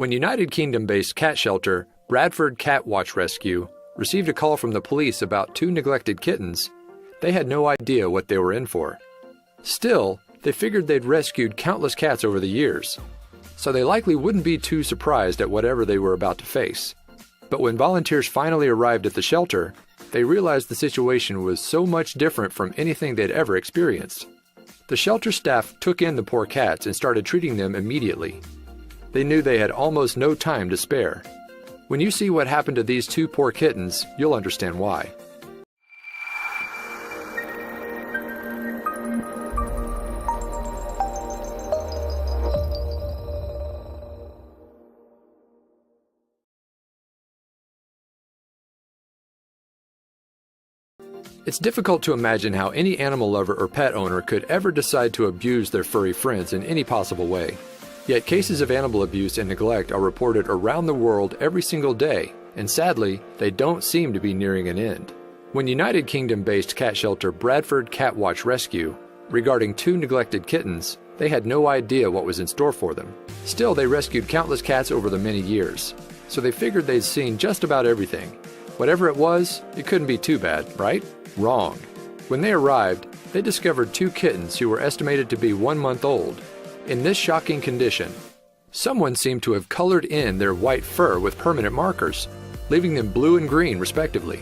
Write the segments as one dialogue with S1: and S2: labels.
S1: When United Kingdom-based cat shelter Bradford Cat Watch Rescue received a call from the police about 2 neglected kittens, they had no idea what they were in for. Still, they figured they'd rescued countless cats over the years, so they likely wouldn't be too surprised at whatever they were about to face. But when volunteers finally arrived at the shelter, they realized the situation was so much different from anything they'd ever experienced. The shelter staff took in the poor cats and started treating them immediately. They knew they had almost no time to spare. When you see what happened to these 2 poor kittens, you'll understand why. It's difficult to imagine how any animal lover or pet owner could ever decide to abuse their furry friends in any possible way. Yet cases of animal abuse and neglect are reported around the world every single day, and sadly, they don't seem to be nearing an end. When United Kingdom-based cat shelter Bradford Cat Watch Rescue regarding 2 neglected kittens, they had no idea what was in store for them. Still, they rescued countless cats over the many years, so they figured they'd seen just about everything. Whatever it was, it couldn't be too bad, right? Wrong. When they arrived, they discovered 2 kittens who were estimated to be 1 month old. In this shocking condition, someone seemed to have colored in their white fur with permanent markers, leaving them blue and green respectively.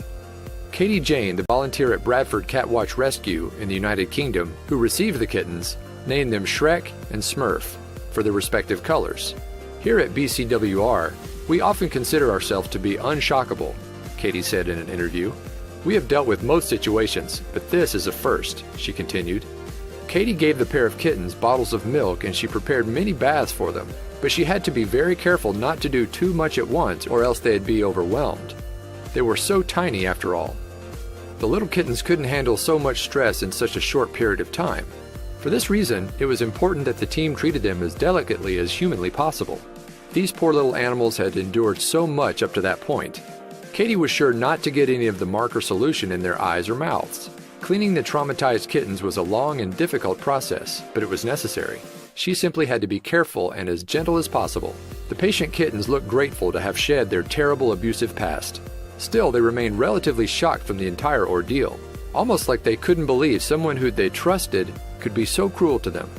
S1: Katie Jane, the volunteer at Bradford Cat Watch Rescue in the United Kingdom who received the kittens, named them Shrek and Smurf for their respective colors. Here at BCWR, we often consider ourselves to be unshockable, Katie said in an interview. We have dealt with most situations, but this is a first, she continued. Katie gave the pair of kittens bottles of milk and she prepared many baths for them, but she had to be very careful not to do too much at once or else they'd be overwhelmed. They were so tiny after all. The little kittens couldn't handle so much stress in such a short period of time. For this reason, it was important that the team treated them as delicately as humanly possible. These poor little animals had endured so much up to that point. Katie was sure not to get any of the marker solution in their eyes or mouths. Cleaning the traumatized kittens was a long and difficult process, but it was necessary. She simply had to be careful and as gentle as possible. The patient kittens looked grateful to have shed their terrible abusive past. Still, they remained relatively shocked from the entire ordeal, almost like they couldn't believe someone who they trusted could be so cruel to them.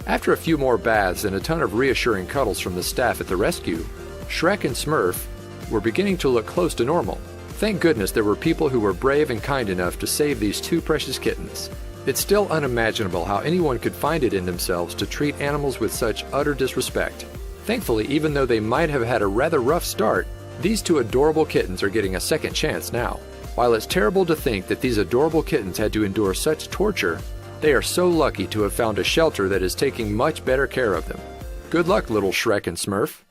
S1: After a few more baths and a ton of reassuring cuddles from the staff at the rescue, Shrek and Smurf were beginning to look close to normal. Thank goodness there were people who were brave and kind enough to save these 2 precious kittens. It's still unimaginable how anyone could find it in themselves to treat animals with such utter disrespect. Thankfully, even though they might have had a rather rough start, these 2 adorable kittens are getting a second chance now. While it's terrible to think that these adorable kittens had to endure such torture, they are so lucky to have found a shelter that is taking much better care of them. Good luck, little Shrek and Smurf.